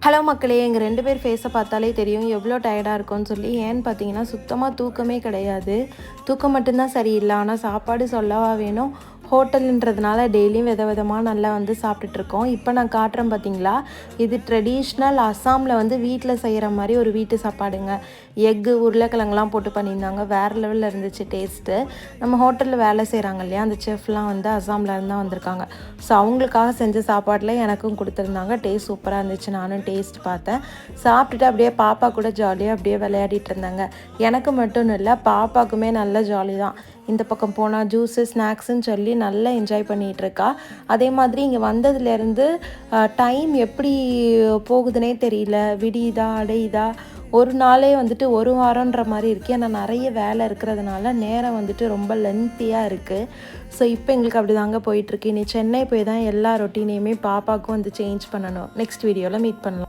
Hello மக்களே, எங்கள் 2 பேர் ஃபேஸை பார்த்தாலே தெரியும் எவ்வளோ டயர்டாக இருக்கும்னு சொல்லி. ஏன்னு பார்த்தீங்கன்னா சுத்தமாக தூக்கமே கிடையாது. தூக்கம் மட்டும்தான் சரியில்லை, ஆனால் சாப்பாடு சொல்லவா வேணும். ஹோட்டலுன்றதுனால டெய்லியும் விதமாக நல்லா வந்து சாப்பிட்டுட்ருக்கோம். இப்போ நான் காட்டுறேன் பார்த்தீங்களா, இது ட்ரெடிஷ்னல் அஸ்ஸாமில் வீட்டில் செய்கிற மாதிரி ஒரு வீட்டு சாப்பாடுங்க. எக்கு உருளைக்கிழங்குலாம் போட்டு பண்ணியிருந்தாங்க. வேறு லெவலில் இருந்துச்சு டேஸ்ட்டு. நம்ம ஹோட்டலில் வேலை செய்கிறாங்க இல்லையா, அந்த செஃப்லாம் அஸ்ஸாமில் இருந்து தான் வந்திருக்காங்க. ஸோ அவங்களுக்காக செஞ்ச சாப்பாட்டில் எனக்கும் கொடுத்துருந்தாங்க. டேஸ்ட் சூப்பராக இருந்துச்சு. நானும் டேஸ்ட் பார்த்தேன். சாப்பிட்டுட்டு அப்படியே பாப்பா கூட ஜாலியாக அப்படியே விளையாடிட்டு இருந்தாங்க. எனக்கு மட்டும் இல்லை, பாப்பாவுக்குமே நல்ல ஜாலி தான். இந்த பக்கம் போனால் ஜூஸு ஸ்நாக்ஸுன்னு சொல்லி நல்லா என்ஜாய் பண்ணிகிட்ருக்கா. அதே மாதிரி இங்கே வந்ததுலேருந்து டைம் எப்படி போகுதுன்னே தெரியல. விடியுதா அடையுதா, ஒரு நாளே ஒரு வாரன்ற மாதிரி இருக்குது. ஏன்னா நிறைய வேலை இருக்கிறதுனால நேரம் ரொம்ப லென்த்தியாக இருக்குது. ஸோ இப்போ எங்களுக்கு அப்படி தாங்க போயிட்டுருக்கு. இனி சென்னை போய் தான் எல்லா ரொட்டீனையுமே பாப்பாவுக்கும் சேஞ்ச் பண்ணணும். நெக்ஸ்ட் வீடியோவில் மீட் பண்ணலாம்.